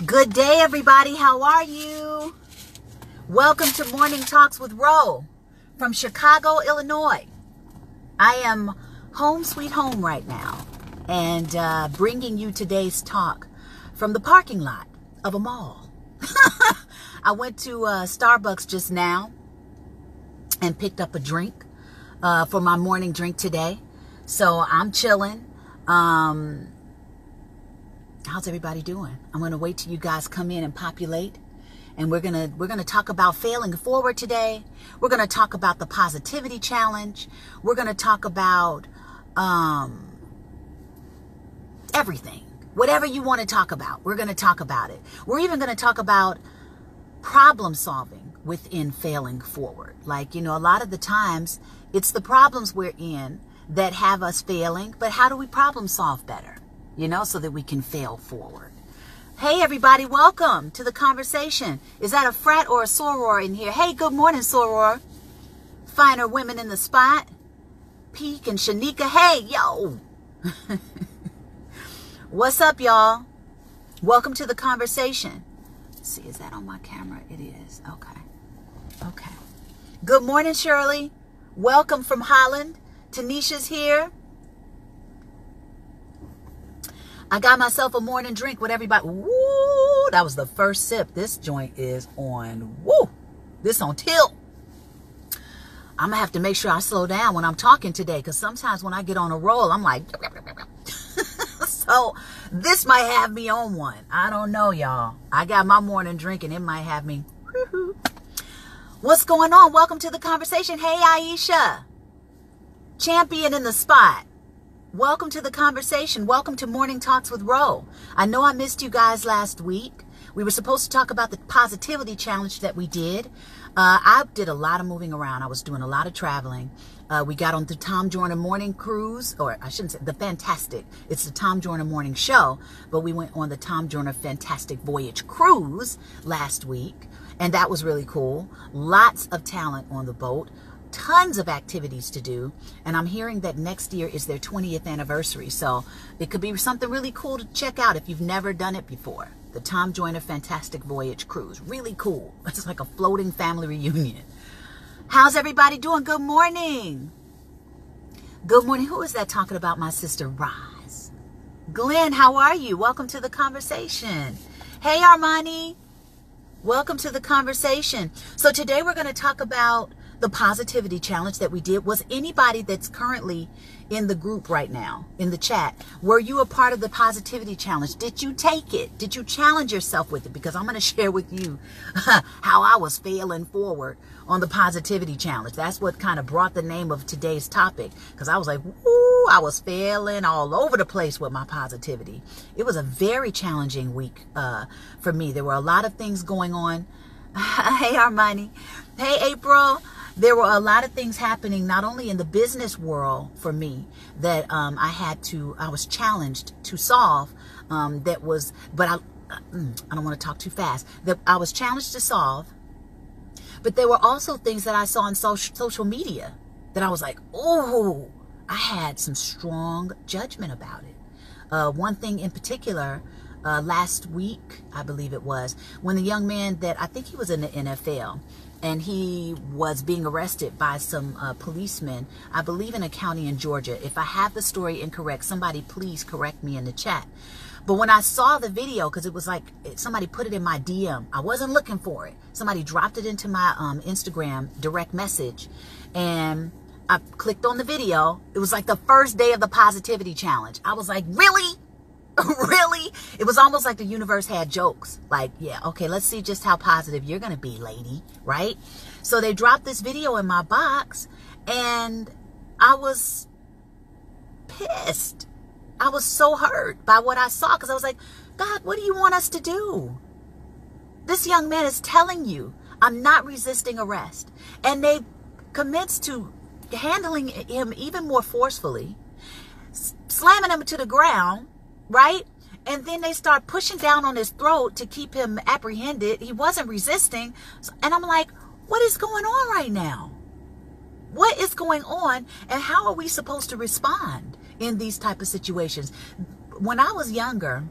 Good day, everybody. How are you? Welcome to Morning Talks with Ro from Chicago, Illinois. I am home sweet home right now and bringing you today's talk from the parking lot of a mall. I went to Starbucks just now and picked up a drink for my morning drink today. So I'm chilling. How's everybody doing? I'm going to wait till you guys come in and populate. And we're going to talk about failing forward today. We're going to talk about the positivity challenge. We're going to talk about everything. Whatever you want to talk about, we're going to talk about it. We're even going to talk about problem solving within failing forward. Like, you know, a lot of the times it's the problems we're in that have us failing, but how do we problem solve better? You know, so that we can fail forward. Hey, everybody, welcome to the conversation. Is that a frat or a soror in here? Hey, good morning, soror. Finer women in the spot. Peek and Shanika. Hey, yo. What's up, y'all? Welcome to the conversation. Let's see, is that on my camera? It is. Okay. Okay. Good morning, Shirley. Welcome from Holland. Tanisha's here. I got myself a morning drink with everybody. Woo! That was the first sip. This joint is on, woo! This on tilt. I'm going to have to make sure I slow down when I'm talking today, because sometimes when I get on a roll, I'm like, so this might have me on one. I don't know, y'all. I got my morning drink and it might have me. What's going on? Welcome to the conversation. Hey, Aisha. Champion in the spot. Welcome to the conversation. Welcome to Morning Talks with Ro. I know I missed you guys last week. We were supposed to talk about the positivity challenge that we did. I did a lot of moving around. I was doing a lot of traveling. We got on the Tom Joyner morning cruise, or I shouldn't say the Fantastic. It's the Tom Joyner morning show, but we went on the Tom Joyner Fantastic Voyage cruise last week, and that was really cool. Lots of talent on the boat. Tons of activities to do, and I'm hearing that next year is their 20th anniversary, so it could be something really cool to check out if you've never done it before. The Tom Joyner Fantastic Voyage Cruise. Really cool. It's like a floating family reunion. How's everybody doing? Good morning. Good morning. Who is that talking about my sister Roz? Glenn, how are you? Welcome to the conversation. Hey, Armani. Welcome to the conversation. So today we're going to talk about the positivity challenge that we did. Was anybody that's currently in the group right now, in the chat, were you a part of the positivity challenge? Did you take it? Did you challenge yourself with it? Because I'm going to share with you how I was failing forward on the positivity challenge. That's what kind of brought the name of today's topic, because I was like, woo, I was failing all over the place with my positivity. It was a very challenging week for me. There were a lot of things going on. Hey, Armani. Hey, April. There were a lot of things happening, not only in the business world for me, that I was challenged to solve, but I don't want to talk too fast, that I was challenged to solve, but there were also things that I saw on social media that I was like, oh, I had some strong judgment about it. One thing in particular, last week, I believe it was, when the young man that I think he was in the NFL, and he was being arrested by some policemen, I believe in a county in Georgia. If I have the story incorrect, somebody please correct me in the chat. But when I saw the video, because it was like somebody put it in my DM, I wasn't looking for it. Somebody dropped it into my Instagram direct message, and I clicked on the video. It was like the first day of the positivity challenge. I was like, really? Really? It was almost like the universe had jokes. Like, yeah, okay, let's see just how positive you're going to be, lady. Right? So they dropped this video in my box, and I was pissed. I was so hurt by what I saw, because I was like, God, what do you want us to do? This young man is telling you, I'm not resisting arrest. And they commenced to handling him even more forcefully, slamming him to the ground, right? And then they start pushing down on his throat to keep him apprehended. He wasn't resisting. And I'm like, what is going on right now? What is going on? And how are we supposed to respond in these type of situations? When I was younger,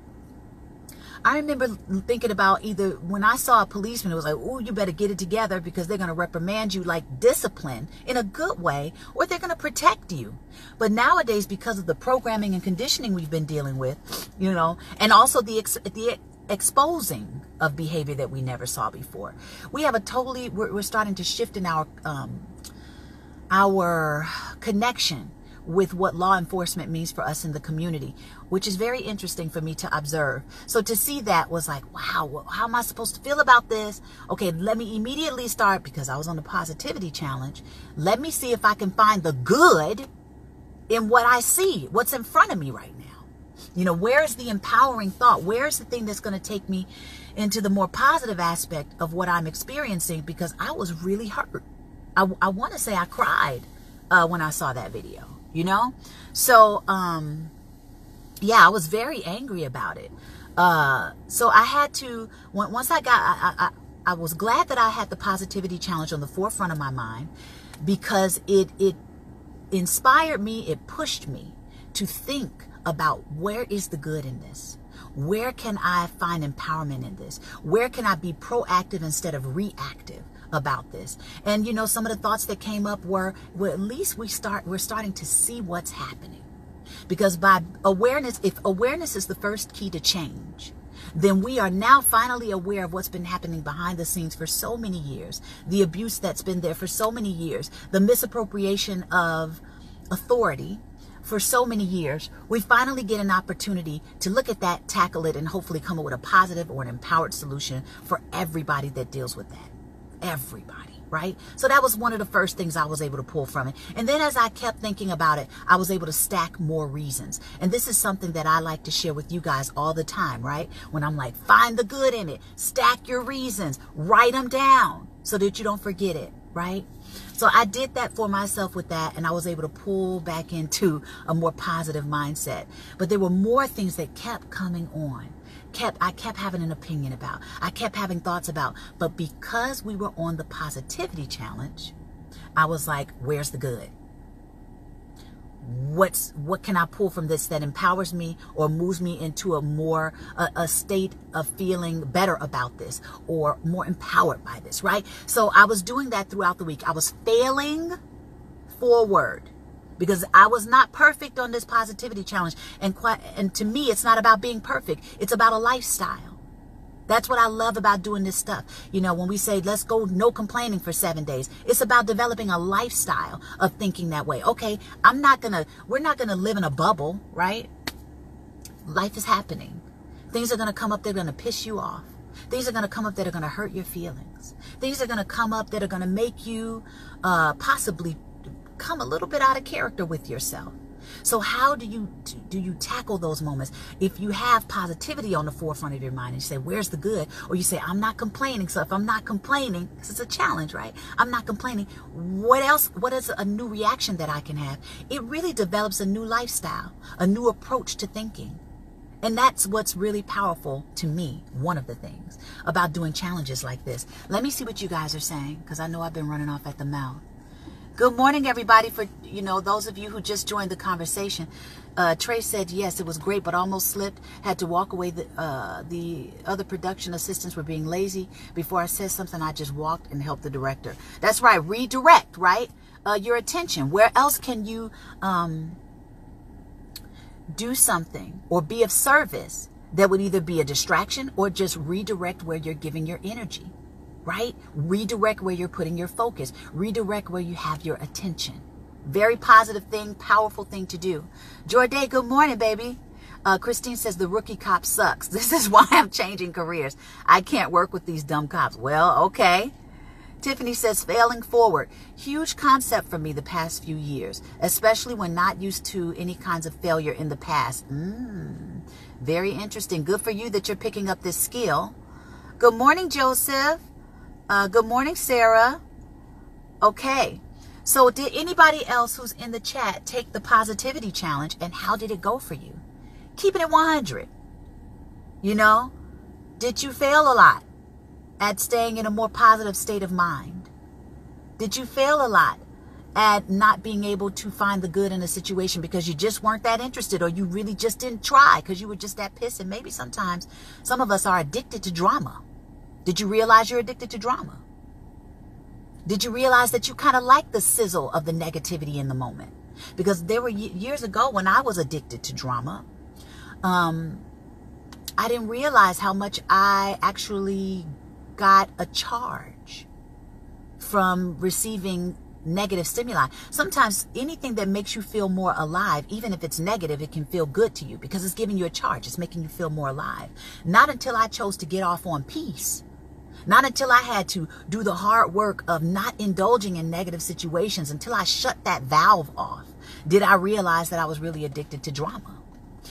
I remember thinking about either when I saw a policeman, it was like, oh, you better get it together because they're going to reprimand you like discipline in a good way, or they're going to protect you. But nowadays, because of the programming and conditioning we've been dealing with, you know, and also the exposing of behavior that we never saw before, we have a totally, we're starting to shift in our connection with what law enforcement means for us in the community, which is very interesting for me to observe. So to see that was like, wow, how am I supposed to feel about this? Okay, let me immediately start, because I was on the positivity challenge. Let me see if I can find the good in what I see, what's in front of me right now. You know, where's the empowering thought? Where's the thing that's going to take me into the more positive aspect of what I'm experiencing? Because I was really hurt. I want to say I cried when I saw that video. You know, so, yeah, I was very angry about it. So I had to, once I was glad that I had the positivity challenge on the forefront of my mind, because it inspired me. It pushed me to think about, where is the good in this? Where can I find empowerment in this? Where can I be proactive instead of reactive about this? And you know, some of the thoughts that came up were, well, at least we're starting to see what's happening. Because by awareness, if awareness is the first key to change, then we are now finally aware of what's been happening behind the scenes for so many years, the abuse that's been there for so many years, the misappropriation of authority for so many years. We finally get an opportunity to look at that, tackle it, and hopefully come up with a positive or an empowered solution for everybody that deals with that. Everybody, right? So that was one of the first things I was able to pull from it. And then as I kept thinking about it, I was able to stack more reasons. And this is something that I like to share with you guys all the time, right? When I'm like, find the good in it, stack your reasons, write them down so that you don't forget it, right? So I did that for myself with that, and I was able to pull back into a more positive mindset. But there were more things that kept coming on. I kept having an opinion about. I kept having thoughts about. But because we were on the positivity challenge, I was like, where's the good? What can I pull from this that empowers me or moves me into a state of feeling better about this, or more empowered by this, right? So I was doing that throughout the week. I was failing forward, because I was not perfect on this positivity challenge. And to me, it's not about being perfect. It's about a lifestyle. That's what I love about doing this stuff. You know, when we say, let's go no complaining for 7 days, it's about developing a lifestyle of thinking that way. Okay, we're not going to live in a bubble, right? Life is happening. Things are going to come up that are going to piss you off. Things are going to come up that are going to hurt your feelings. Things are going to come up that are going to make you possibly come a little bit out of character with yourself. So how do you tackle those moments? If you have positivity on the forefront of your mind and you say, where's the good? Or you say, I'm not complaining. So if I'm not complaining, because it's a challenge, right? I'm not complaining. What else? What is a new reaction that I can have? It really develops a new lifestyle, a new approach to thinking. And that's what's really powerful to me, one of the things about doing challenges like this. Let me see what you guys are saying, because I know I've been running off at the mouth. Good morning, everybody. For, you know, those of you who just joined the conversation, Trey said, yes, it was great, but almost slipped. Had to walk away. The other production assistants were being lazy. Before I said something, I just walked and helped the director. That's right. Redirect, right? Your attention. Where else can you do something or be of service that would either be a distraction or just redirect where you're giving your energy? Right? Redirect where you're putting your focus. Redirect where you have your attention. Very positive thing, powerful thing to do. Jorday, good morning, baby. Christine says the rookie cop sucks. This is why I'm changing careers. I can't work with these dumb cops. Well, okay. Tiffany says failing forward. Huge concept for me the past few years, especially when not used to any kinds of failure in the past. Very interesting. Good for you that you're picking up this skill. Good morning, Joseph. Good morning, Sarah. Okay. So did anybody else who's in the chat take the positivity challenge, and how did it go for you? Keeping it 100. You know, did you fail a lot at staying in a more positive state of mind? Did you fail a lot at not being able to find the good in a situation because you just weren't that interested, or you really just didn't try because you were just that pissed. And maybe sometimes some of us are addicted to drama. Did you realize you're addicted to drama? Did you realize that you kind of like the sizzle of the negativity in the moment? Because there were years ago when I was addicted to drama, I didn't realize how much I actually got a charge from receiving negative stimuli. Sometimes anything that makes you feel more alive, even if it's negative, it can feel good to you because it's giving you a charge. It's making you feel more alive. Not until I chose to get off on peace. Not until I had to do the hard work of not indulging in negative situations, until I shut that valve off, did I realize that I was really addicted to drama.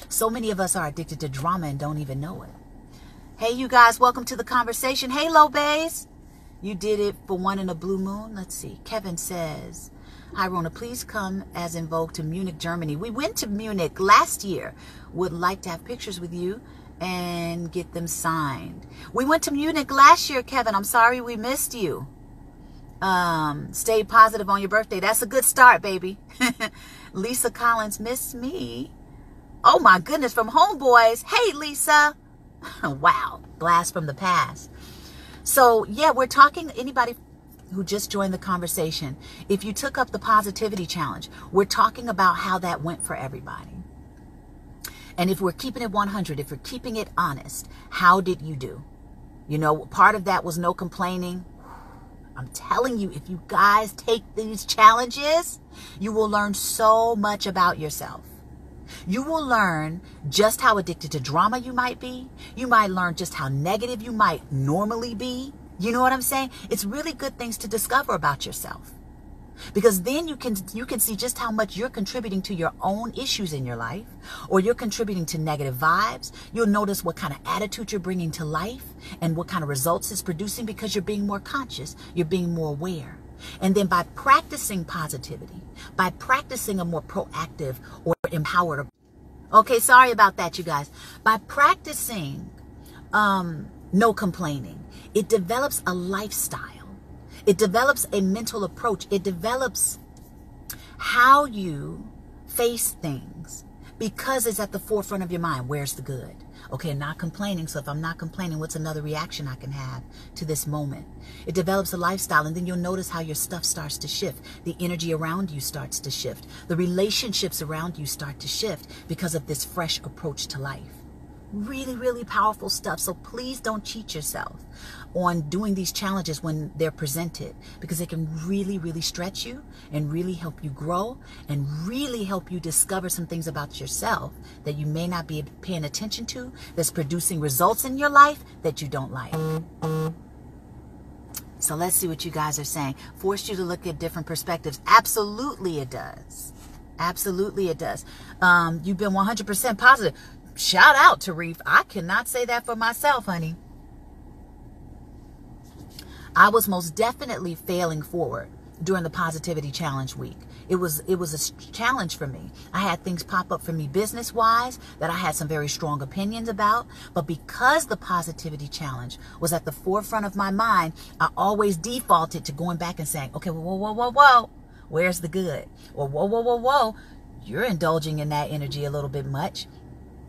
So many of us are addicted to drama and don't even know it. Hey, you guys, welcome to the conversation. Hey, Lobes. You did it for one in a blue moon. Let's see. Kevin says, hi, Rona, please come as in vogue to Munich, Germany. We went to Munich last year. Would like to have pictures with you and get them signed. We went to Munich last year, Kevin. I'm sorry we missed you. Stay positive on your birthday. That's a good start, baby. Lisa Collins missed me. Oh my goodness, from Homeboys. Hey, Lisa. Wow. Blast from the past. So yeah, we're talking, anybody who just joined the conversation, if you took up the positivity challenge, we're talking about how that went for everybody. And if we're keeping it 100, if we're keeping it honest, how did you do? You know, part of that was no complaining. I'm telling you, if you guys take these challenges, you will learn so much about yourself. You will learn just how addicted to drama you might be. You might learn just how negative you might normally be. You know what I'm saying? It's really good things to discover about yourself. Because then you can see just how much you're contributing to your own issues in your life, or you're contributing to negative vibes. You'll notice what kind of attitude you're bringing to life and what kind of results it's producing because you're being more conscious. You're being more aware. And then by practicing positivity, by practicing a more proactive or empowered, okay, sorry about that, you guys. By practicing no complaining, it develops a lifestyle. It develops a mental approach. It develops how you face things because it's at the forefront of your mind. Where's the good? Okay, not complaining. So if I'm not complaining, what's another reaction I can have to this moment? It develops a lifestyle, and then you'll notice how your stuff starts to shift. The energy around you starts to shift. The relationships around you start to shift because of this fresh approach to life. Really, really powerful stuff. So please don't cheat yourself on doing these challenges when they're presented, because it can really, really stretch you and really help you grow and really help you discover some things about yourself that you may not be paying attention to, that's producing results in your life that you don't like. So let's see what you guys are saying. Forced you to look at different perspectives. Absolutely it does. Absolutely it does. You've been 100% positive. Shout out to Reef. I cannot say that for myself, honey. I was most definitely failing forward during the positivity challenge week. It was a challenge for me. I had things pop up for me business-wise that I had some very strong opinions about. But because the positivity challenge was at the forefront of my mind, I always defaulted to going back and saying, okay, whoa, whoa, whoa, whoa, where's the good? Or whoa, whoa, whoa, whoa, you're indulging in that energy a little bit much.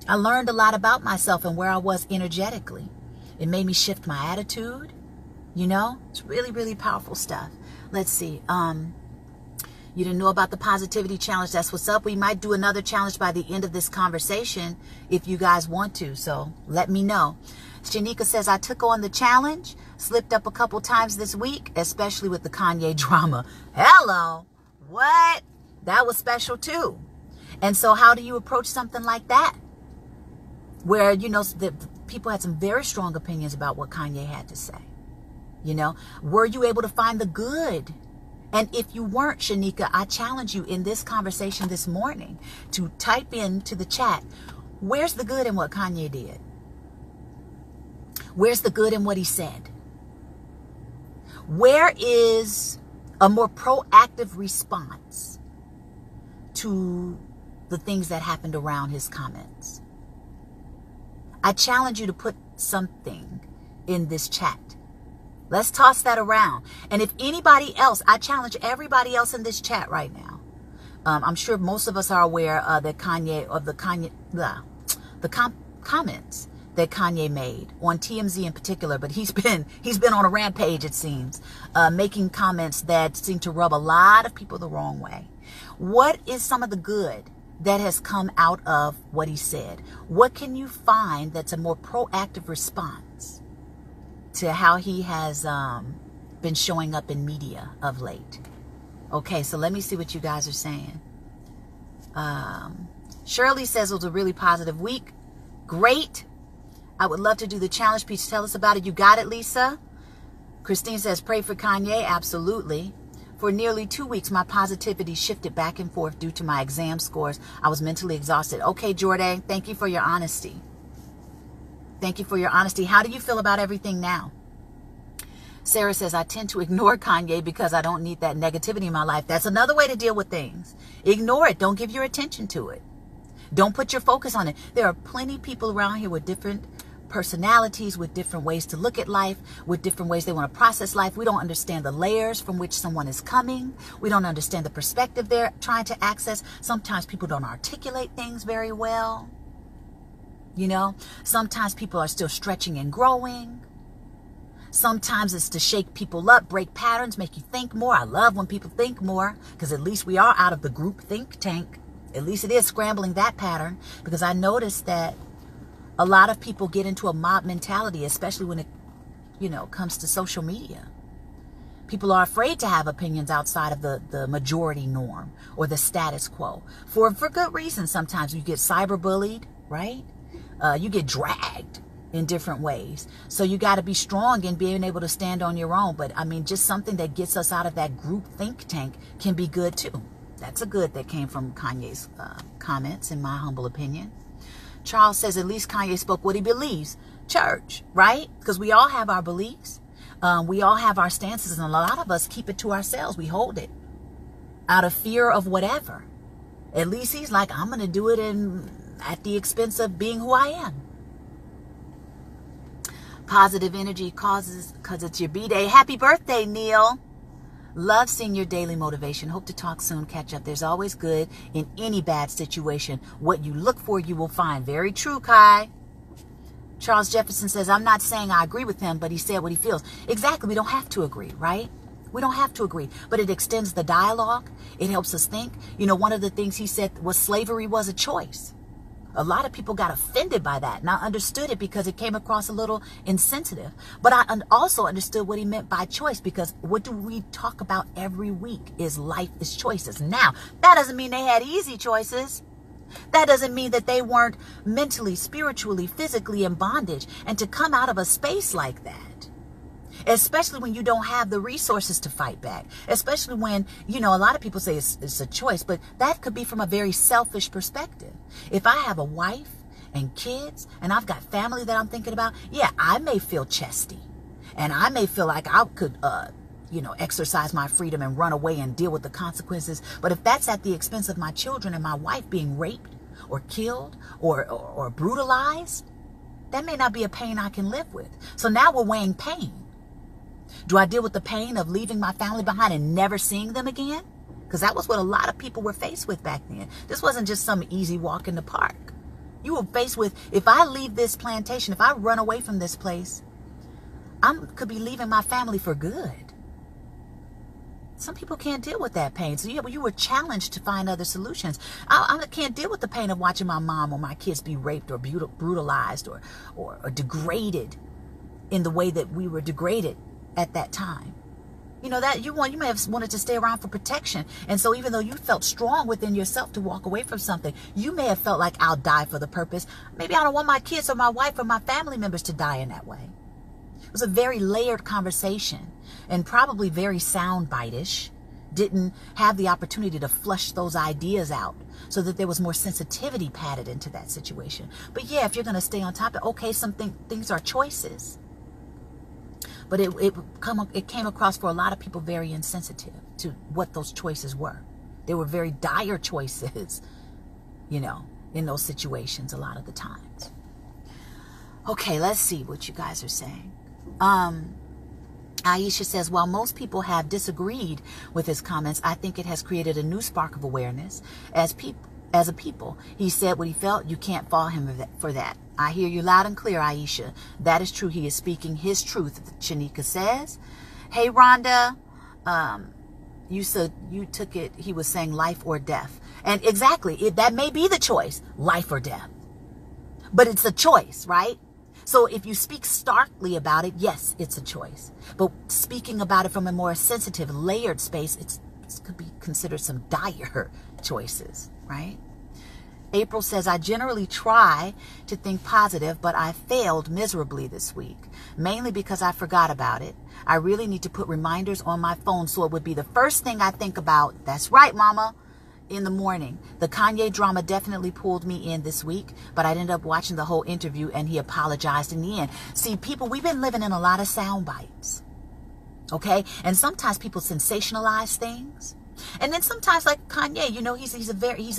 I learned a lot about myself and where I was energetically. It made me shift my attitude. You know, it's really, really powerful stuff. Let's see. You didn't know about the positivity challenge. That's what's up. We might do another challenge by the end of this conversation if you guys want to. So let me know. Shanika says, I took on the challenge, slipped up a couple times this week, especially with the Kanye drama. Hello. What? That was special too. And so how do you approach something like that? Where, you know, the people had some very strong opinions about what Kanye had to say. You know, were you able to find the good? And if you weren't, Shanika, I challenge you in this conversation this morning to type into the chat, where's the good in what Kanye did? Where's the good in what he said? Where is a more proactive response to the things that happened around his comments? I challenge you to put something in this chat. Let's toss that around. And if anybody else, I challenge everybody else in this chat right now. I'm sure most of us are aware of the comments that Kanye made on TMZ in particular, but he's been on a rampage, it seems, making comments that seem to rub a lot of people the wrong way. What is some of the good that has come out of what he said? What can you find that's a more proactive response to how he has been showing up in media of late? Okay, so let me see what you guys are saying. Shirley says it was a really positive week. Great. I would love to do the challenge piece. Tell us about it. You got it, Lisa? Christine says, pray for Kanye. Absolutely. For nearly 2 weeks, my positivity shifted back and forth due to my exam scores. I was mentally exhausted. Okay, Jordan, thank you for your honesty. Thank you for your honesty. How do you feel about everything now? Sarah says, I tend to ignore Kanye because I don't need that negativity in my life. That's another way to deal with things. Ignore it. Don't give your attention to it. Don't put your focus on it. There are plenty of people around here with different personalities, with different ways to look at life, with different ways they want to process life. We don't understand the layers from which someone is coming. We don't understand the perspective they're trying to access. Sometimes people don't articulate things very well. You know, sometimes people are still stretching and growing. Sometimes it's to shake people up, break patterns, make you think more. I love when people think more, because at least we are out of the group think tank. At least it is scrambling that pattern, because I noticed that a lot of people get into a mob mentality, especially when it, comes to social media. People are afraid to have opinions outside of the majority norm or the status quo. For good reason. Sometimes you get cyberbullied, right? You get dragged in different ways. So you got to be strong in being able to stand on your own. But I mean, just something that gets us out of that group think tank can be good too. That's a good that came from Kanye's comments, in my humble opinion. Charles says, at least Kanye spoke what he believes. Church, right? Because we all have our beliefs. We all have our stances, and a lot of us keep it to ourselves. We hold it out of fear of whatever. At least he's like, I'm going to do it at the expense of being who I am. Positive energy causes, because it's your B-Day. Happy birthday, Neil. Love seeing your daily motivation. Hope to talk soon. Catch up. There's always good in any bad situation. What you look for, you will find. Very true, Kai. Charles Jefferson says, I'm not saying I agree with him, but he said what he feels. Exactly. We don't have to agree, right? We don't have to agree, but it extends the dialogue. It helps us think. One of the things he said was slavery was a choice. A lot of people got offended by that, and I understood it because it came across a little insensitive. But I also understood what he meant by choice, because what do we talk about every week is life is choices. Now, that doesn't mean they had easy choices. That doesn't mean that they weren't mentally, spiritually, physically in bondage. And to come out of a space like that, especially when you don't have the resources to fight back, especially when, a lot of people say it's a choice, but that could be from a very selfish perspective. If I have a wife and kids and I've got family that I'm thinking about, yeah, I may feel chesty and I may feel like I could, exercise my freedom and run away and deal with the consequences. But if that's at the expense of my children and my wife being raped or killed or brutalized, that may not be a pain I can live with. So now we're weighing pain. Do I deal with the pain of leaving my family behind and never seeing them again? Because that was what a lot of people were faced with back then. This wasn't just some easy walk in the park. You were faced with, if I leave this plantation, if I run away from this place, I could be leaving my family for good. Some people can't deal with that pain. So you were challenged to find other solutions. I can't deal with the pain of watching my mom or my kids be raped or brutalized or degraded in the way that we were degraded at that time. That you may have wanted to stay around for protection. And so even though you felt strong within yourself to walk away from something, you may have felt like, I'll die for the purpose. Maybe I don't want my kids or my wife or my family members to die in that way. It was a very layered conversation and probably very soundbite-ish. Didn't have the opportunity to flush those ideas out so that there was more sensitivity padded into that situation. But yeah, if you're going to stay on top of, okay, things are choices. But it came across for a lot of people very insensitive to what those choices were. They were very dire choices, in those situations a lot of the times. Okay, let's see what you guys are saying. Aisha says, while most people have disagreed with his comments, I think it has created a new spark of awareness as a people. He said what he felt. You can't fault him for that. I hear you loud and clear, Aisha. That is true. He is speaking his truth, Shanika says. Hey, Rhonda, you said you took it. He was saying life or death. And exactly, that may be the choice, life or death. But it's a choice, right? So if you speak starkly about it, yes, it's a choice. But speaking about it from a more sensitive, layered space, it could be considered some dire choices, right? April says, I generally try to think positive, but I failed miserably this week, mainly because I forgot about it. I really need to put reminders on my phone so it would be the first thing I think about. That's right, Mama. In the morning. The Kanye drama definitely pulled me in this week, but I ended up watching the whole interview and he apologized in the end. See, people, we've been living in a lot of sound bites. Okay? And sometimes people sensationalize things. And then sometimes, like Kanye, you know, he's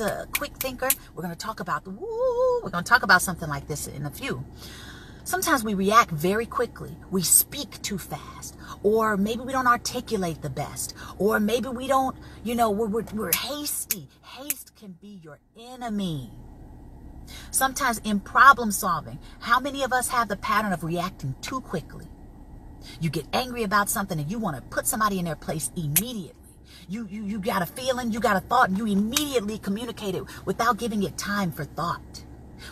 a quick thinker. We're going to talk about something like this in a few. Sometimes we react very quickly. We speak too fast. Or maybe we don't articulate the best. Or maybe we don't, you know, we're hasty. Haste can be your enemy. Sometimes in problem solving, how many of us have the pattern of reacting too quickly? You get angry about something and you want to put somebody in their place immediately. You got a feeling, you got a thought, and you immediately communicate it without giving it time for thought.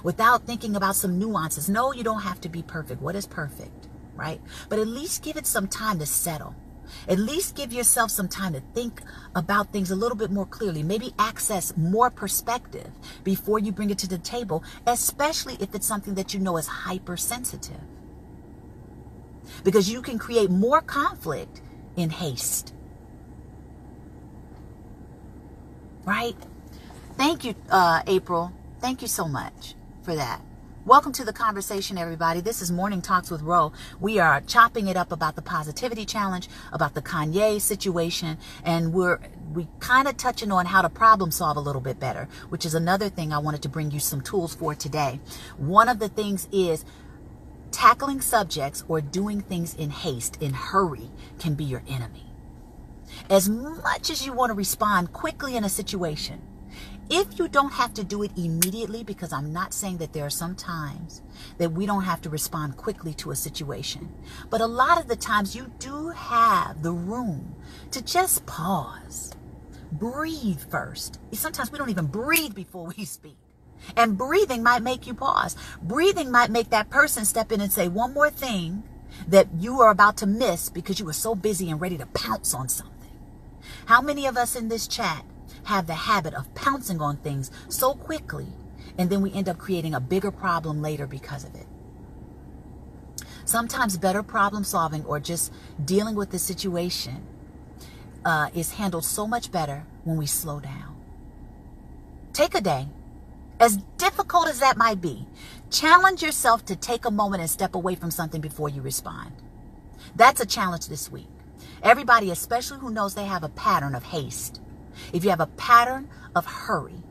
Without thinking about some nuances. No, you don't have to be perfect. What is perfect, right? But at least give it some time to settle. At least give yourself some time to think about things a little bit more clearly. Maybe access more perspective before you bring it to the table, especially if it's something that you know is hypersensitive. Because you can create more conflict in haste. Right? Thank you, April. Thank you so much for that. Welcome to the conversation, everybody. This is Morning Talks with Ro. We are chopping it up about the positivity challenge, about the Kanye situation, and we kind of touching on how to problem solve a little bit better, which is another thing I wanted to bring you some tools for today. One of the things is tackling subjects or doing things in haste, in hurry, can be your enemy. As much as you want to respond quickly in a situation, if you don't have to do it immediately, because I'm not saying that there are some times that we don't have to respond quickly to a situation, but a lot of the times you do have the room to just pause, breathe first. Sometimes we don't even breathe before we speak. And breathing might make you pause. Breathing might make that person step in and say one more thing that you are about to miss because you were so busy and ready to pounce on something. How many of us in this chat have the habit of pouncing on things so quickly, and then we end up creating a bigger problem later because of it? Sometimes better problem solving or just dealing with the situation is handled so much better when we slow down. Take a day. As difficult as that might be, challenge yourself to take a moment and step away from something before you respond. That's a challenge this week. Everybody, especially who knows they have a pattern of haste. If you have a pattern of hurry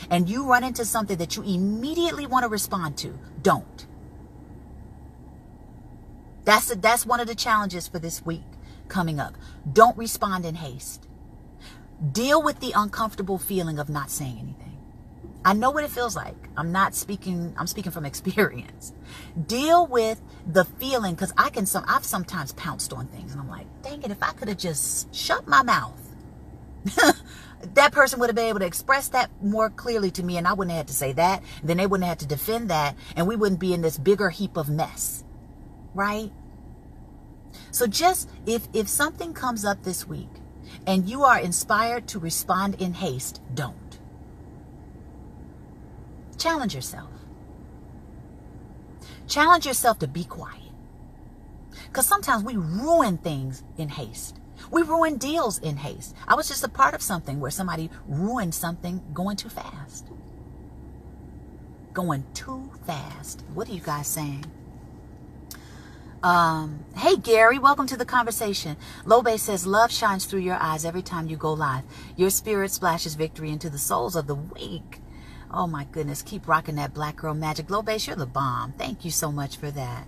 and you run into something that you immediately want to respond to, don't. That's one of the challenges for this week coming up. Don't respond in haste. Deal with the uncomfortable feeling of not saying anything. I know what it feels like. I'm speaking from experience. Deal with the feeling, because I've sometimes pounced on things and I'm like, dang it, if I could have just shut my mouth, that person would have been able to express that more clearly to me, and I wouldn't have had to say that. Then they wouldn't have had to defend that, and we wouldn't be in this bigger heap of mess, right? So just if something comes up this week and you are inspired to respond in haste, don't. Challenge yourself. Challenge yourself to be quiet. Because sometimes we ruin things in haste. We ruin deals in haste. I was just a part of something where somebody ruined something going too fast. Going too fast. What are you guys saying? Hey, Gary, welcome to the conversation. Lobe says, love shines through your eyes every time you go live. Your spirit splashes victory into the souls of the weak. Oh, my goodness. Keep rocking that black girl magic. Lobe, you're the bomb. Thank you so much for that.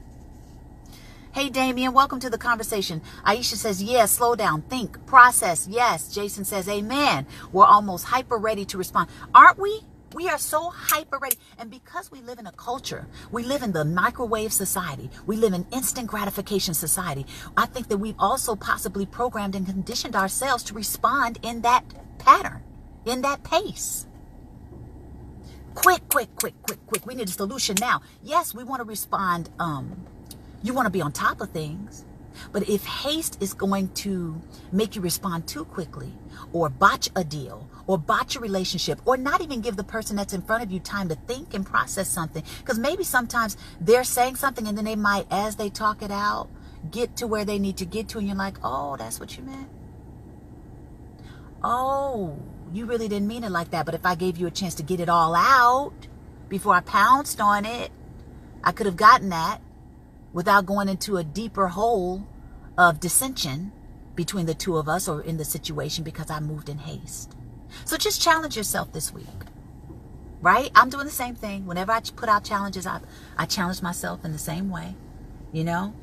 Hey, Damien, welcome to the conversation. Aisha says, yes, slow down, think, process. Yes. Jason says, amen. We're almost hyper ready to respond. Aren't we? We are so hyper ready. And because we live in a culture, we live in the microwave society. We live in instant gratification society. I think that we've also possibly programmed and conditioned ourselves to respond in that pattern, in that pace. Quick, quick, quick, quick, quick. We need a solution now. Yes, we want to respond. You want to be on top of things. But if haste is going to make you respond too quickly, or botch a deal, or botch a relationship, or not even give the person that's in front of you time to think and process something, because maybe sometimes they're saying something and then they might, as they talk it out, get to where they need to get to, and you're like, oh, that's what you meant? Oh, you really didn't mean it like that. But if I gave you a chance to get it all out before I pounced on it, I could have gotten that without going into a deeper hole of dissension between the two of us or in the situation because I moved in haste. So just challenge yourself this week, right? I'm doing the same thing. Whenever I put out challenges, I challenge myself in the same way. You know,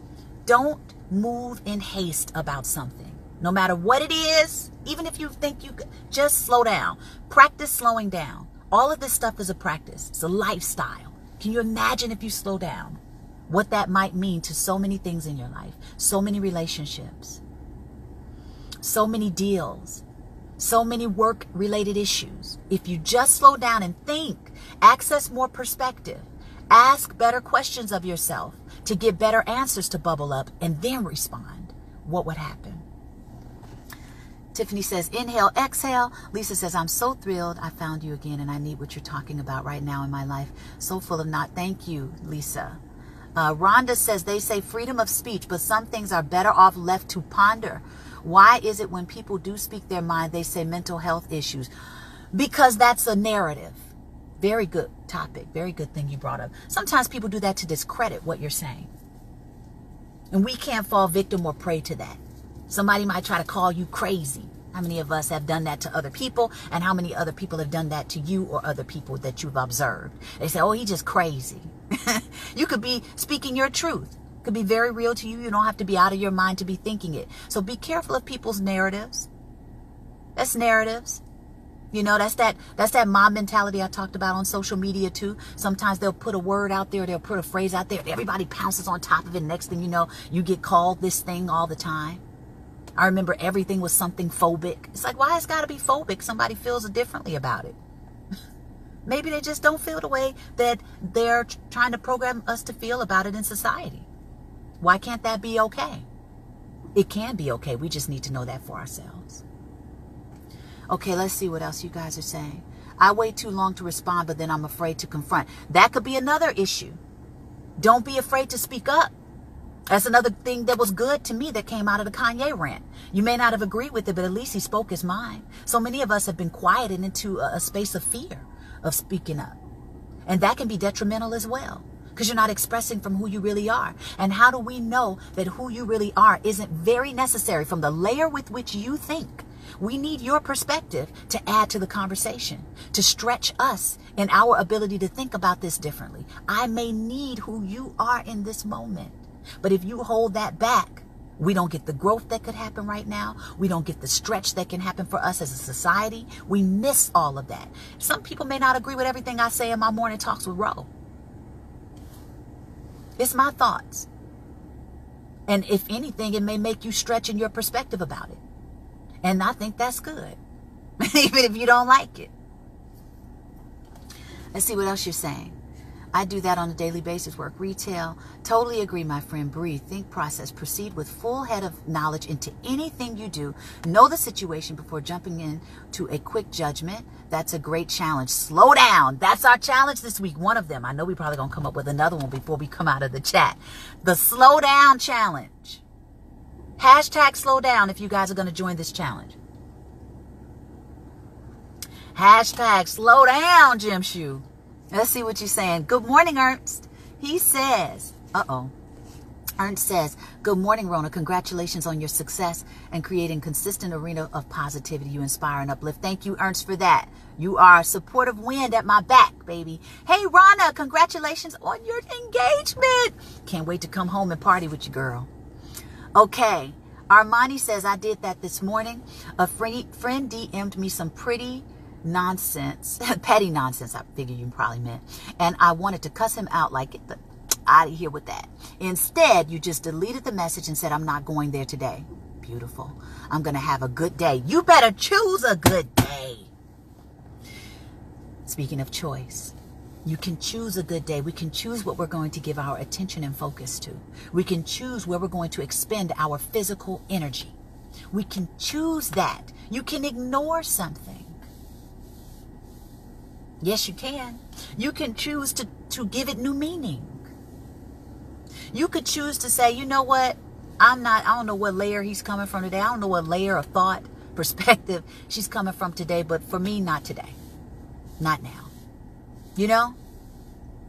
don't move in haste about something. No matter what it is, even if you think you could, just slow down. Practice slowing down. All of this stuff is a practice. It's a lifestyle. Can you imagine if you slow down? What that might mean to so many things in your life, so many relationships, so many deals, so many work-related issues. If you just slow down and think, access more perspective, ask better questions of yourself to get better answers to bubble up and then respond, what would happen? Tiffany says, inhale, exhale. Lisa says, I'm so thrilled I found you again and I need what you're talking about right now in my life. So full of not. Thank you, Lisa. Rhonda says, they say freedom of speech, but some things are better off left to ponder. Why is it when people do speak their mind, they say mental health issues? Because that's a narrative. Very good topic. Very good thing you brought up. Sometimes people do that to discredit what you're saying. And we can't fall victim or prey to that. Somebody might try to call you crazy. How many of us have done that to other people? And how many other people have done that to you or other people that you've observed? They say, oh, he's just crazy. You could be speaking your truth. It could be very real to you. You don't have to be out of your mind to be thinking it. So be careful of people's narratives. That's narratives. You know, that's that mob mentality I talked about on social media too. Sometimes they'll put a word out there, they'll put a phrase out there, and everybody pounces on top of it. Next thing you know, you get called this thing all the time. I remember everything was something phobic. It's like, why it's got to be phobic? Somebody feels differently about it. Maybe they just don't feel the way that they're trying to program us to feel about it in society. Why can't that be okay? It can be okay. We just need to know that for ourselves. Okay, let's see what else you guys are saying. I wait too long to respond, but then I'm afraid to confront. That could be another issue. Don't be afraid to speak up. That's another thing that was good to me that came out of the Kanye rant. You may not have agreed with it, but at least he spoke his mind. So many of us have been quieted into a space of fear of speaking up. And that can be detrimental as well, because you're not expressing from who you really are. And how do we know that who you really are isn't very necessary from the layer with which you think? We need your perspective to add to the conversation, to stretch us in our ability to think about this differently. I may need who you are in this moment. But if you hold that back, we don't get the growth that could happen right now. We don't get the stretch that can happen for us as a society. We miss all of that. Some people may not agree with everything I say in my morning talks with Ro. It's my thoughts. And if anything, it may make you stretch in your perspective about it. And I think that's good, even if you don't like it. Let's see what else you're saying. I do that on a daily basis, work retail. Totally agree, my friend. Breathe, think, process, proceed with full head of knowledge into anything you do. Know the situation before jumping into a quick judgment. That's a great challenge. Slow down. That's our challenge this week. One of them. I know we're probably going to come up with another one before we come out of the chat. The slow down challenge. Hashtag slow down if you guys are going to join this challenge. Hashtag slow down, Jim Shoe. Let's see what you're saying. Good morning, Ernst. He says, Ernst says, good morning, Rona. Congratulations on your success and creating consistent arena of positivity. You inspire and uplift. Thank you, Ernst, for that. You are a supportive wind at my back, baby. Hey, Rona, congratulations on your engagement. Can't wait to come home and party with you, girl. Okay. Armani says, I did that this morning. A friend DM'd me some pretty nonsense, petty nonsense, I figure you probably meant. And I wanted to cuss him out, like, get the out of here with that. Instead, you just deleted the message and said, I'm not going there today. Beautiful. I'm going to have a good day. You better choose a good day. Speaking of choice, you can choose a good day. We can choose what we're going to give our attention and focus to. We can choose where we're going to expend our physical energy. We can choose that. You can ignore something. Yes, you can. You can choose to give it new meaning. You could choose to say, you know what? I don't know what layer he's coming from today. I don't know what layer of thought, perspective she's coming from today, but for me, not today. Not now. You know?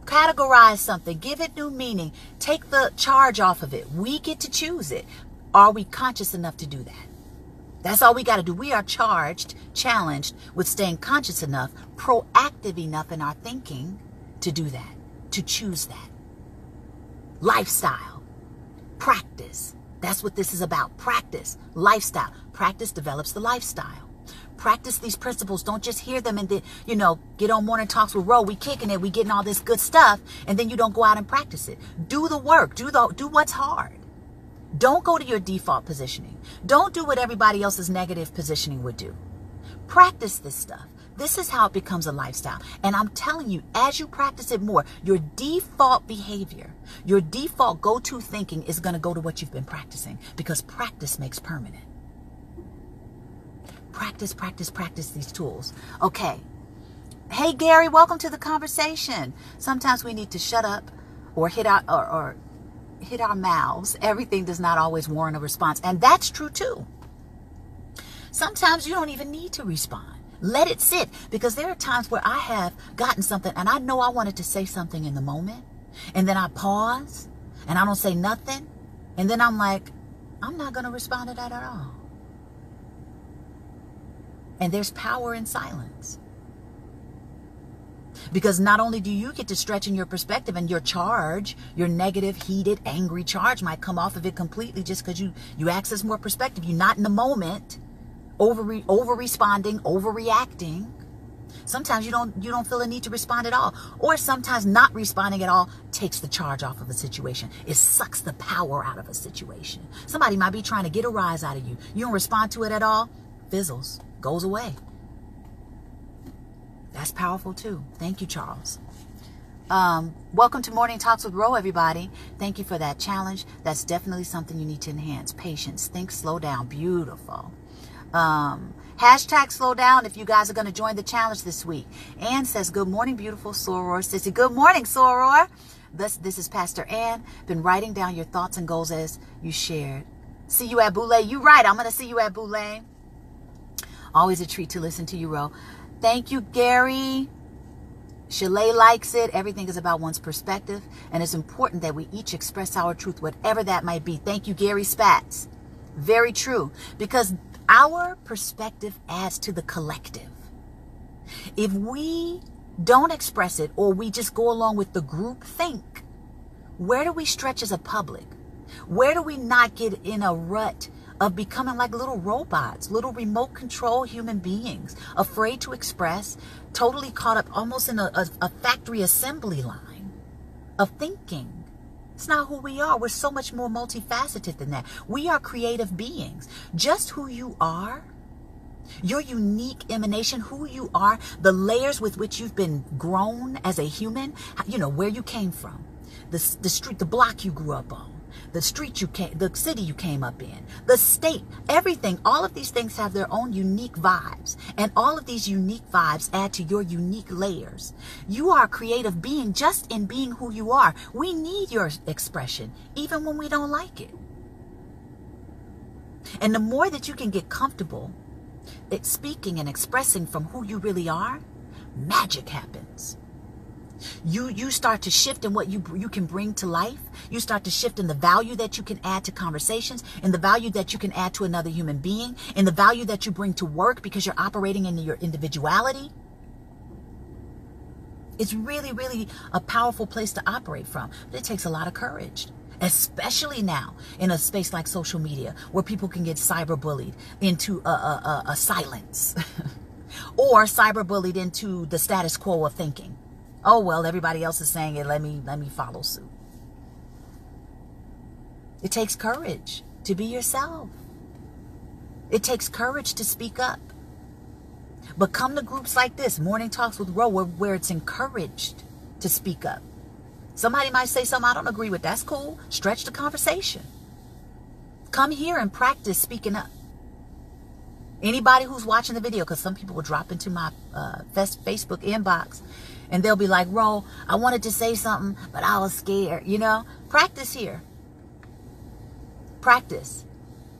Categorize something. Give it new meaning. Take the charge off of it. We get to choose it. Are we conscious enough to do that? That's all we got to do. We are challenged with staying conscious enough, proactive enough in our thinking to do that, to choose that. Lifestyle, practice. That's what this is about. Practice, lifestyle. Practice develops the lifestyle. Practice these principles. Don't just hear them and then, get on Morning Talks with Ro. We kicking it. We getting all this good stuff. And then you don't go out and practice it. Do the work. Do what's hard. Don't go to your default positioning. Don't do what everybody else's negative positioning would do. Practice this stuff. This is how it becomes a lifestyle. And I'm telling you, as you practice it more, your default behavior, your default go-to thinking is going to go to what you've been practicing, because practice makes permanent. Practice, practice, practice these tools. Okay. Hey, Gary, welcome to the conversation. Sometimes we need to shut up or hit our mouths. Everything does not always warrant a response. And that's true too. Sometimes you don't even need to respond. Let it sit, because there are times where I have gotten something and I know I wanted to say something in the moment, and then I pause and I don't say nothing, and then I'm like, I'm not going to respond to that at all. And there's power in silence, because not only do you get to stretch in your perspective, and your charge, your negative, heated, angry charge might come off of it completely just because you access more perspective. You're not in the moment. Over responding, overreacting. Sometimes you don't feel a need to respond at all. Or sometimes not responding at all takes the charge off of a situation. It sucks the power out of a situation. Somebody might be trying to get a rise out of you. You don't respond to it at all, fizzles, goes away. That's powerful too. Thank you, Charles. Welcome to Morning Talks with Ro, everybody. Thank you for that challenge. That's definitely something you need to enhance. Patience, think, slow down. Beautiful. Hashtag slow down if you guys are going to join the challenge this week. Ann says, good morning, beautiful Soror Sissy. Good morning, Soror. This is Pastor Ann. Been writing down your thoughts and goals as you shared. See you at Boulé. You right. I'm going to see you at Boulé. Always a treat to listen to you, Ro. Thank you, Gary. Chalet likes it. Everything is about one's perspective, and it's important that we each express our truth, whatever that might be. Thank you, Gary Spatz. Very true, because our perspective adds to the collective. If we don't express it, or we just go along with the group think, where do we stretch as a public? Where do we not get in a rut of becoming like little robots, little remote control human beings, afraid to express, totally caught up almost in a factory assembly line of thinking? It's not who we are. We're so much more multifaceted than that. We are creative beings. Just who you are, your unique emanation, who you are, the layers with which you've been grown as a human, where you came from, the street, the block you grew up on, the city you came up in, the state, everything. All of these things have their own unique vibes, and all of these unique vibes add to your unique layers. You are a creative being just in being who you are. We need your expression, even when we don't like it. And the more that you can get comfortable speaking and expressing from who you really are, magic happens. You start to shift in what you can bring to life. You start to shift in the value that you can add to conversations, in the value that you can add to another human being, in the value that you bring to work because you're operating in your individuality. It's really, really a powerful place to operate from. But it takes a lot of courage, especially now in a space like social media where people can get cyberbullied into a silence or cyberbullied into the status quo of thinking. Oh, well, everybody else is saying it. Let me follow suit. It takes courage to be yourself. It takes courage to speak up. But come to groups like this, Morning Talks with Ro, where it's encouraged to speak up. Somebody might say something I don't agree with. That's cool. Stretch the conversation. Come here and practice speaking up. Anybody who's watching the video, because some people will drop into my Facebook inbox and they'll be like, Ro, I wanted to say something, but I was scared. You know, practice here. Practice.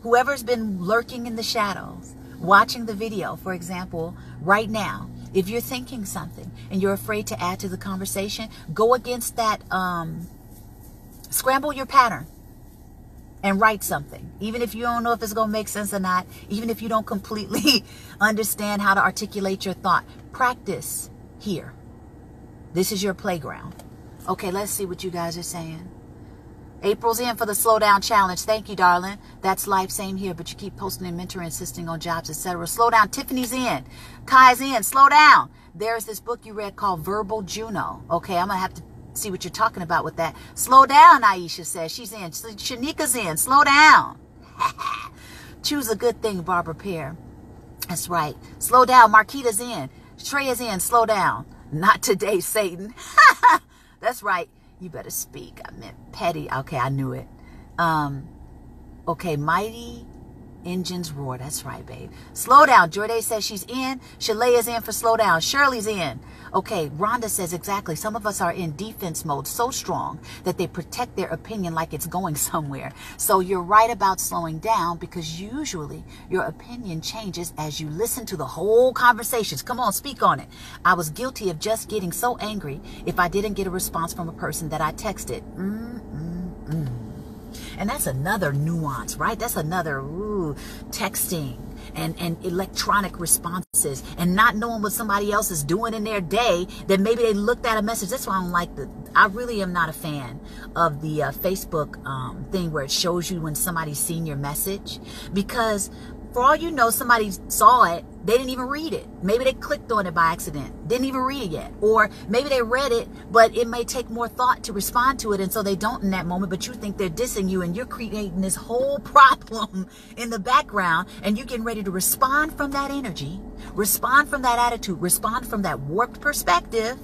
Whoever's been lurking in the shadows, watching the video, for example, right now, if you're thinking something and you're afraid to add to the conversation, go against that, scramble your pattern and write something. Even if you don't know if it's going to make sense or not, even if you don't completely understand how to articulate your thought, practice here. This is your playground. Okay, let's see what you guys are saying. April's in for the Slow Down Challenge. Thank you, darling. That's life. Same here. But you keep posting and mentoring, insisting on jobs, etc. Slow down. Tiffany's in. Kai's in. Slow down. There's this book you read called Verbal Juno. Okay, I'm going to have to see what you're talking about with that. Slow down, Aisha says. She's in. Shanika's in. Slow down. Choose a good thing, Barbara Pear. That's right. Slow down. Marquita's in. Treya's in. Slow down. Not today, Satan. That's right. You better speak. I meant petty. Okay, I knew it. Okay, mighty engines roar. That's right, babe. Slow down. Jorday says she's in. Shalea's in for slow down. Shirley's in. Okay, Rhonda says exactly. Some of us are in defense mode so strong that they protect their opinion like it's going somewhere. So you're right about slowing down because usually your opinion changes as you listen to the whole conversations. Come on, speak on it. I was guilty of just getting so angry if I didn't get a response from a person that I texted. And that's another nuance, right? That's another texting and electronic responses and not knowing what somebody else is doing in their day, that maybe they looked at a message. That's why I don't like I really am not a fan of the Facebook thing where it shows you when somebody's seen your message, because for all you know, somebody saw it, they didn't even read it. Maybe they clicked on it by accident, didn't even read it yet. Or maybe they read it, but it may take more thought to respond to it, and so they don't in that moment, but you think they're dissing you, and you're creating this whole problem in the background, and you're getting ready to respond from that energy, respond from that attitude, respond from that warped perspective.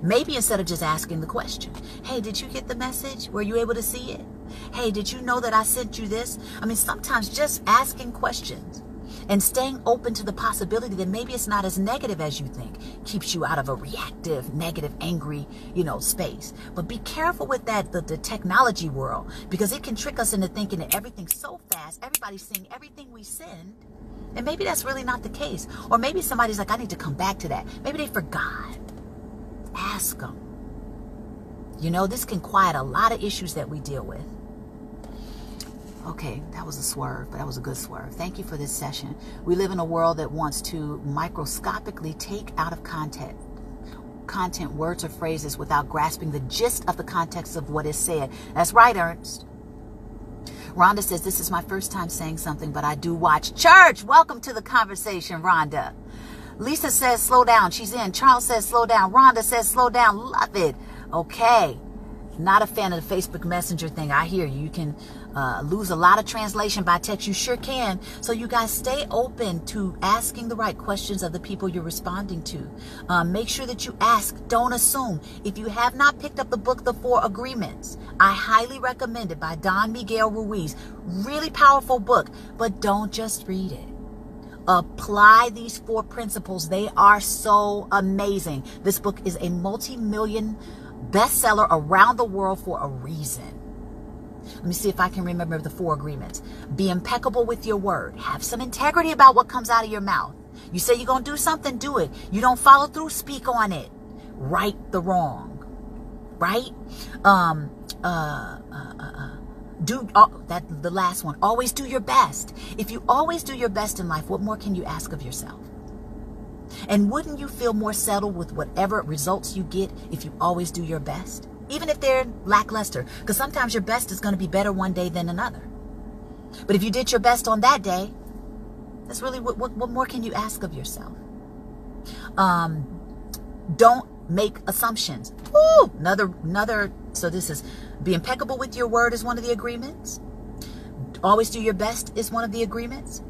Maybe instead of just asking the question, hey, did you get the message? Were you able to see it? Hey, did you know that I sent you this? I mean, sometimes just asking questions and staying open to the possibility that maybe it's not as negative as you think keeps you out of a reactive, negative, angry, space. But be careful with that, the technology world, because it can trick us into thinking that everything's so fast, everybody's seeing everything we send, and maybe that's really not the case. Or maybe somebody's like, I need to come back to that. Maybe they forgot. Ask them. This can quiet a lot of issues that we deal with. Okay, that was a swerve, but that was a good swerve. Thank you for this session. We live in a world that wants to microscopically take out of content words or phrases without grasping the gist of the context of what is said. That's right, Ernst. Rhonda says, this is my first time saying something, but I do watch church. Welcome to the conversation, Rhonda. Lisa says, slow down. She's in. Charles says, slow down. Rhonda says, slow down. Love it. Okay. Not a fan of the Facebook Messenger thing. I hear you. You can lose a lot of translation by text. You sure can. So you guys stay open to asking the right questions of the people you're responding to. Make sure that you ask. Don't assume. If you have not picked up the book, The 4 Agreements, I highly recommend it by Don Miguel Ruiz. Really powerful book. But don't just read it. Apply these 4 principles. They are so amazing. This book is a multi-million bestseller around the world for a reason. Let me see if I can remember the 4 agreements. Be impeccable with your word. Have some integrity about what comes out of your mouth. You say you're going to do something, do it. You don't follow through, speak on it. right the wrong, right? The last one, always do your best. If you always do your best in life, what more can you ask of yourself? And wouldn't you feel more settled with whatever results you get if you always do your best? Even if they're lackluster, because sometimes your best is going to be better one day than another. But if you did your best on that day, that's really what more can you ask of yourself? Don't make assumptions. Ooh, another. So this is be impeccable with your word is one of the agreements. Always do your best is one of the agreements.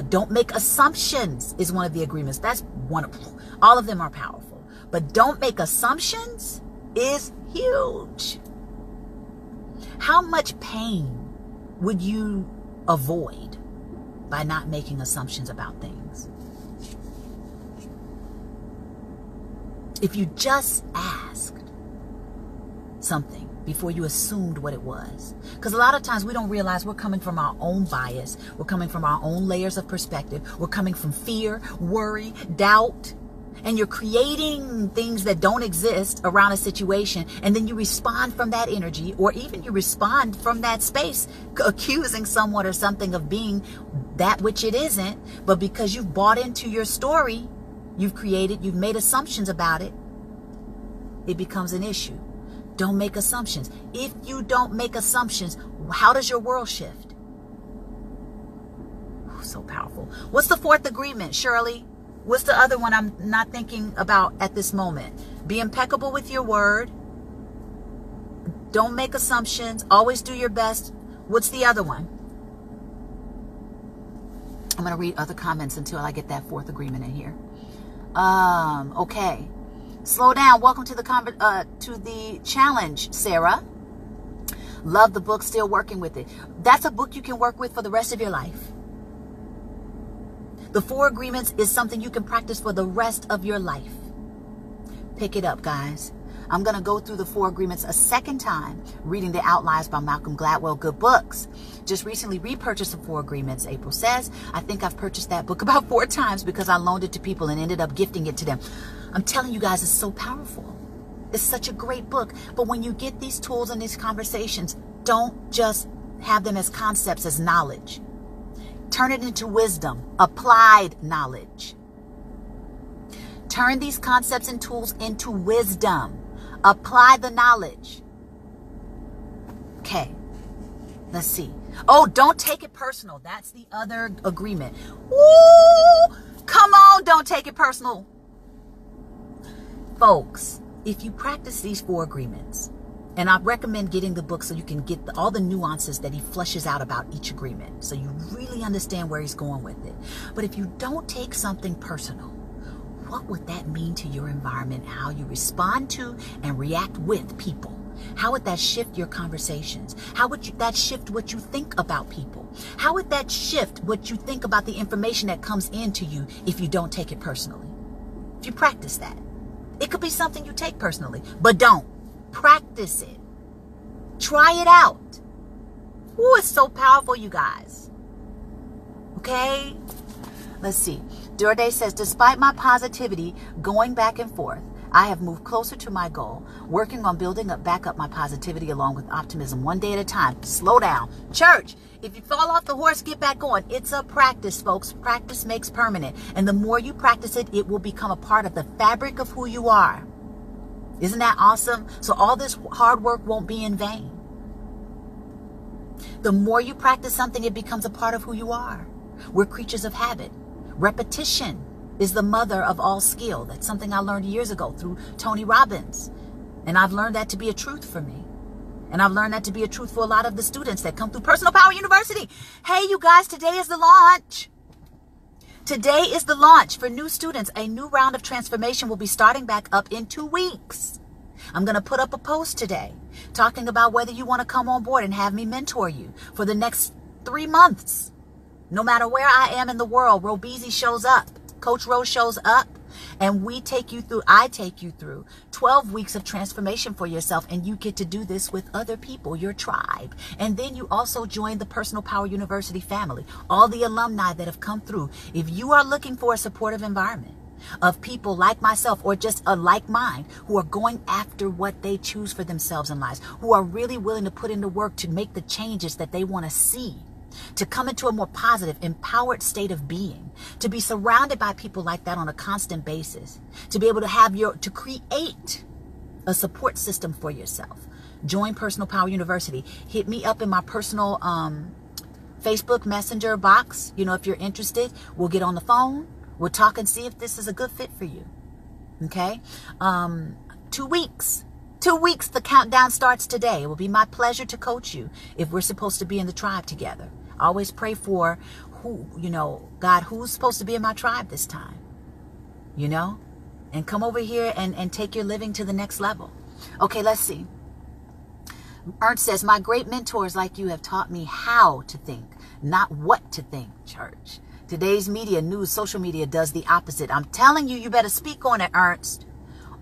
Don't make assumptions is one of the agreements. That's one of, all of them are powerful. But don't make assumptions is huge. How much pain would you avoid by not making assumptions about things? If you just asked something before you assumed what it was. Because a lot of times we don't realize we're coming from our own bias. We're coming from our own layers of perspective. We're coming from fear, worry, doubt. And you're creating things that don't exist around a situation. And then you respond from that energy, or even you respond from that space, accusing someone or something of being that which it isn't. But because you've bought into your story, you've made assumptions about it, it becomes an issue. Don't make assumptions. If you don't make assumptions, how does your world shift? Ooh, so powerful. What's the fourth agreement, Shirley? What's the other one I'm not thinking about at this moment? Be impeccable with your word. Don't make assumptions. Always do your best. What's the other one? I'm going to read other comments until I get that fourth agreement in here. Okay. Slow down. Welcome to the challenge, Sarah. Love the book, still working with it. That's a book you can work with for the rest of your life. The 4 agreements is something you can practice for the rest of your life. Pick it up, guys. I'm going to go through the 4 agreements a second time, reading the outlines by Malcolm Gladwell. Good books. Just recently repurchased the 4 agreements, April says. I think I've purchased that book about 4 times because I loaned it to people and ended up gifting it to them. I'm telling you guys, it's so powerful. It's such a great book. But when you get these tools and these conversations, don't just have them as concepts, as knowledge. Turn it into wisdom, applied knowledge. Turn these concepts and tools into wisdom. Apply the knowledge. Okay, let's see. Oh, don't take it personal. That's the other agreement. Woo! Come on, don't take it personal. Folks, if you practice these 4 agreements, and I recommend getting the book so you can get all the nuances that he fleshes out about each agreement, so you really understand where he's going with it. But if you don't take something personal, what would that mean to your environment, how you respond to and react with people? How would that shift your conversations? How would that shift what you think about people? How would that shift what you think about the information that comes into you if you don't take it personally? If you practice that. It could be something you take personally, but don't. Practice it. Try it out. Ooh, it's so powerful, you guys. Okay? Let's see. Durday says, despite my positivity going back and forth, I have moved closer to my goal, working on building back up my positivity along with optimism, one day at a time. Slow down. Church, if you fall off the horse, get back on. It's a practice, folks. Practice makes permanent. And the more you practice it, it will become a part of the fabric of who you are. Isn't that awesome? So all this hard work won't be in vain. The more you practice something, it becomes a part of who you are. We're creatures of habit. Repetition is the mother of all skill. That's something I learned years ago through Tony Robbins. And I've learned that to be a truth for me. And I've learned that to be a truth for a lot of the students that come through Personal Power University. Hey, you guys, today is the launch. Today is the launch for new students. A new round of transformation will be starting back up in 2 weeks. I'm going to put up a post today talking about whether you want to come on board and have me mentor you for the next 3 months. No matter where I am in the world, Robeezy shows up. Coach Rose shows up. And I take you through 12 weeks of transformation for yourself. And you get to do this with other people, your tribe. And then you also join the Personal Power University family. All the alumni that have come through. If you are looking for a supportive environment, of people like myself or just like mine who are going after what they choose for themselves in life, who are really willing to put in the work to make the changes that they want to see, to come into a more positive, empowered state of being, to be surrounded by people like that on a constant basis, to be able to to create a support system for yourself. Join Personal Power University. Hit me up in my personal Facebook Messenger box. You know, if you're interested, we'll get on the phone. We'll talk and see if this is a good fit for you. Okay? 2 weeks. 2 weeks, the countdown starts today. It will be my pleasure to coach you if we're supposed to be in the tribe together. I always pray for God, who's supposed to be in my tribe this time? You know? And come over here and take your living to the next level. Okay, let's see. Ernst says, my great mentors like you have taught me how to think, not what to think, church. Today's media, news, social media does the opposite. I'm telling you, you better speak on it, Ernst.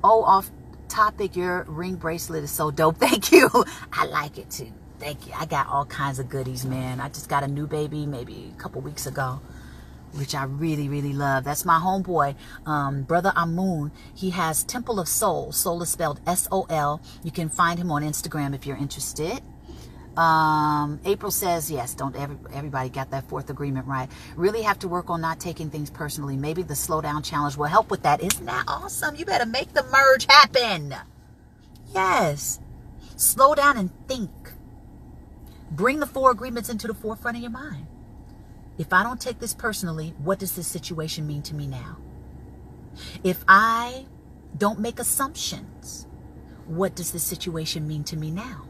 Oh, off topic, your ring bracelet is so dope. Thank you. I like it too. Thank you. I got all kinds of goodies, man. I just got a new baby maybe a couple weeks ago, which I really, really love. That's my homeboy, Brother Amun. He has Temple of Soul. Soul is spelled S-O-L. You can find him on Instagram if you're interested. April says, yes, everybody got that fourth agreement right. Really have to work on not taking things personally. Maybe the slow down challenge will help with that. Isn't that awesome? You better make the merge happen. Yes. Slow down and think. Bring the 4 agreements into the forefront of your mind. If I don't take this personally, what does this situation mean to me now? If I don't make assumptions, what does this situation mean to me now?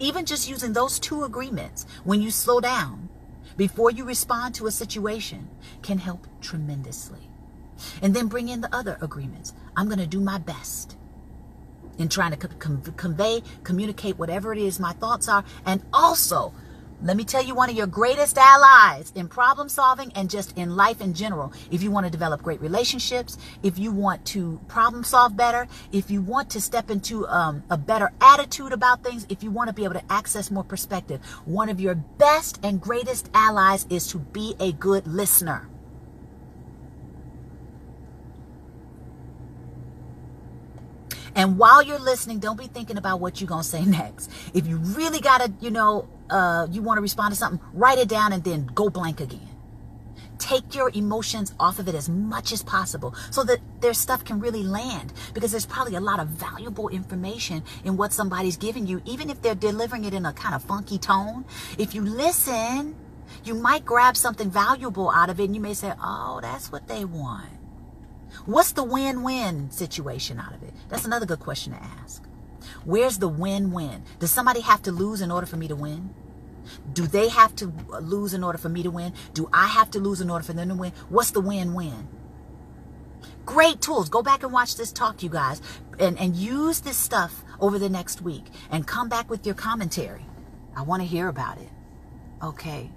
Even just using those 2 agreements, when you slow down before you respond to a situation, can help tremendously. And then bring in the other agreements. I'm going to do my best in trying to communicate whatever it is my thoughts are. And also, let me tell you, one of your greatest allies in problem solving and just in life in general, if you want to develop great relationships, if you want to problem solve better, if you want to step into a better attitude about things, if you want to be able to access more perspective, one of your best and greatest allies is to be a good listener. And while you're listening, don't be thinking about what you're going to say next. If you really got to, you want to respond to something, write it down and then go blank again. Take your emotions off of it as much as possible so that their stuff can really land, because there's probably a lot of valuable information in what somebody's giving you, even if they're delivering it in a kind of funky tone. If you listen, you might grab something valuable out of it and you may say, oh, that's what they want. What's the win-win situation out of it? That's another good question to ask. Where's the win-win? Does somebody have to lose in order for me to win? Do they have to lose in order for me to win? Do I have to lose in order for them to win? What's the win-win? Great tools. Go back and watch this talk, you guys, and use this stuff over the next week and come back with your commentary. I want to hear about it. Okay.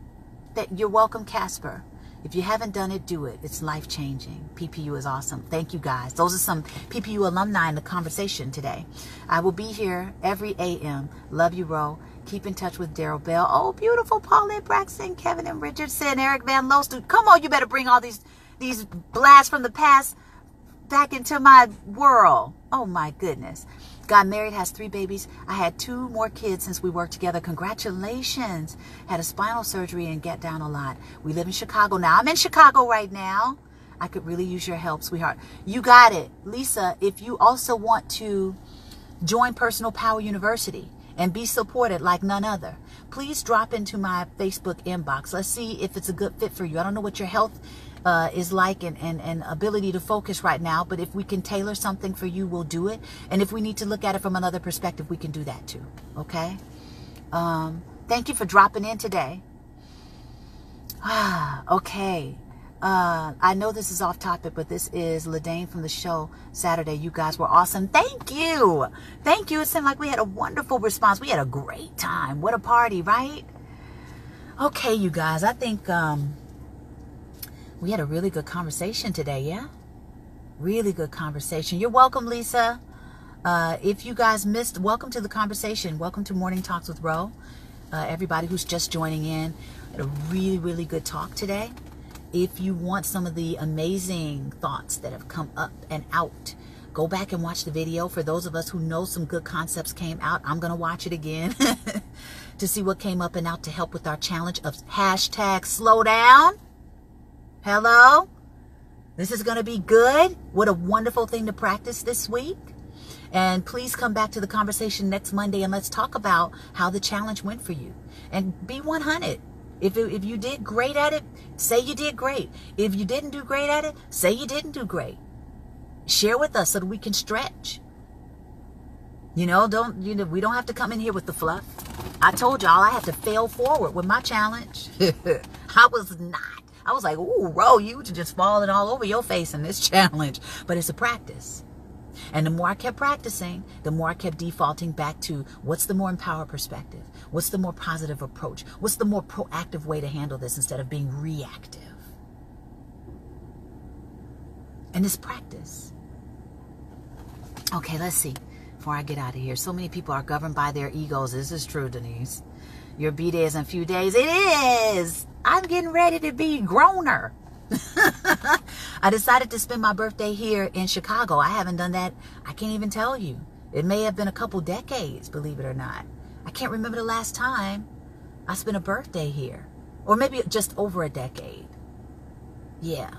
You're welcome, Casper. If you haven't done it, do it. It's life-changing. PPU is awesome. Thank you, guys. Those are some PPU alumni in the conversation today. I will be here every AM. Love you, Ro. Keep in touch with Daryl Bell. Oh, beautiful. Paulette Braxton, Kevin and Richardson, Eric Van Loos. Come on, you better bring all these blasts from the past back into my world. Oh, my goodness. Got married, has 3 babies. I had 2 more kids since we worked together. Congratulations. Had a spinal surgery and get down a lot. We live in Chicago now. I'm in Chicago right now. I could really use your help, sweetheart. You got it. Lisa, if you also want to join Personal Power University and be supported like none other, please drop into my Facebook inbox. Let's see if it's a good fit for you. I don't know what your health is like and ability to focus right now, but if we can tailor something for you, we'll do it. And if we need to look at it from another perspective, we can do that too. Okay. Thank you for dropping in today. Okay. I know this is off topic, but this is Ladane from the show Saturday. You guys were awesome. Thank you. Thank you. It seemed like we had a wonderful response. We had a great time. What a party, right? Okay, you guys, I think, we had a really good conversation today, yeah? Really good conversation. You're welcome, Lisa. If you guys missed, welcome to the conversation. Welcome to Morning Talks with Ro. Everybody who's just joining in. Had a really, really good talk today. If you want some of the amazing thoughts that have come up and out, go back and watch the video. For those of us who know some good concepts came out, I'm going to watch it again to see what came up and out to help with our challenge of hashtag slow down. Hello? This is going to be good. What a wonderful thing to practice this week. And please come back to the conversation next Monday and let's talk about how the challenge went for you. And be 100. If you did great at it, say you did great. If you didn't do great at it, say you didn't do great. Share with us so that we can stretch. We don't have to come in here with the fluff. I told y'all I had to fail forward with my challenge. I was like, ooh, Ro, you just falling all over your face in this challenge. But it's a practice. And the more I kept practicing, the more I kept defaulting back to what's the more empowered perspective? What's the more positive approach? What's the more proactive way to handle this instead of being reactive? And it's practice. Okay, let's see. Before I get out of here, so many people are governed by their egos. This is true, Denise. Your B-Day is in a few days. It is. I'm getting ready to be growner. I decided to spend my birthday here in Chicago. I haven't done that. I can't even tell you. It may have been a couple decades, believe it or not. I can't remember the last time I spent a birthday here. Or maybe just over a decade. Yeah,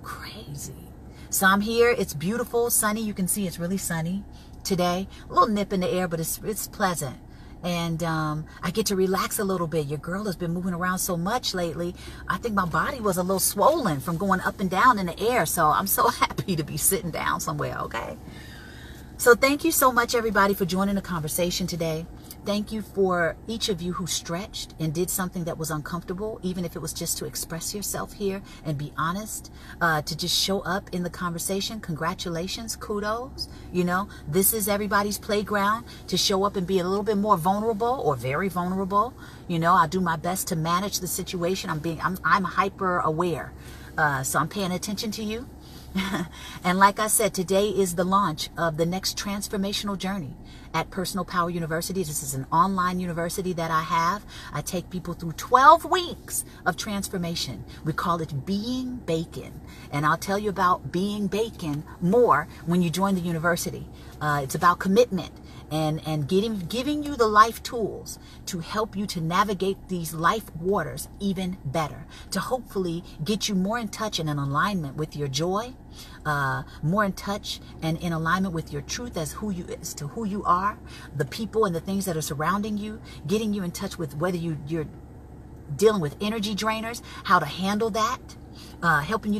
crazy. So I'm here. It's beautiful, sunny. You can see it's really sunny today. A little nip in the air, but it's pleasant. And I get to relax a little bit. Your girl has been moving around so much lately. I think my body was a little swollen from going up and down in the air. So I'm so happy to be sitting down somewhere, okay? So thank you so much, everybody, for joining the conversation today. Thank you for each of you who stretched and did something that was uncomfortable, even if it was just to express yourself here and be honest, to just show up in the conversation. Congratulations, kudos. This is everybody's playground to show up and be a little bit more vulnerable or very vulnerable. I do my best to manage the situation. I'm hyper aware. So I'm paying attention to you. And like I said, today is the launch of the next transformational journey at Personal Power University. This is an online university that I have. I take people through 12 weeks of transformation. We call it Being Bacon. And I'll tell you about Being Bacon more when you join the university. It's about commitment and giving you the life tools to help you to navigate these life waters even better, to hopefully get you more in touch and in alignment with your joy, more in touch and in alignment with your truth as to who you are, the people and the things that are surrounding you, getting you in touch with whether you're dealing with energy drainers, how to handle that, helping you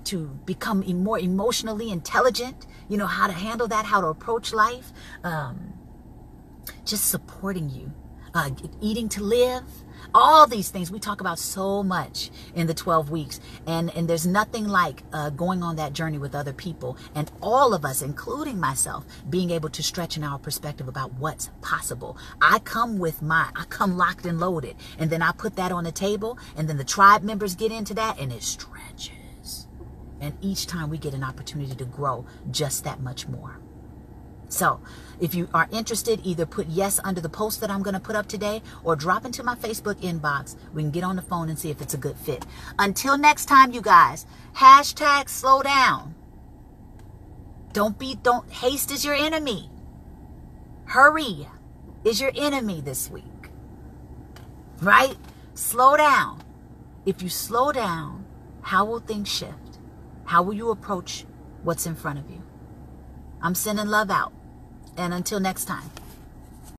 to become more emotionally intelligent, how to handle that, how to approach life, just supporting you, eating to live, all these things we talk about so much in the 12 weeks. And there's nothing like going on that journey with other people and all of us, including myself, being able to stretch in our perspective about what's possible. I come locked and loaded, and then I put that on the table, and then the tribe members get into that, and it stretches. And each time we get an opportunity to grow just that much more. So if you are interested, either put yes under the post that I'm going to put up today or drop into my Facebook inbox. We can get on the phone and see if it's a good fit. Until next time, you guys, hashtag slow down. Haste is your enemy. Hurry is your enemy this week. Right? Slow down. If you slow down, how will things shift? How will you approach what's in front of you? I'm sending love out. And until next time.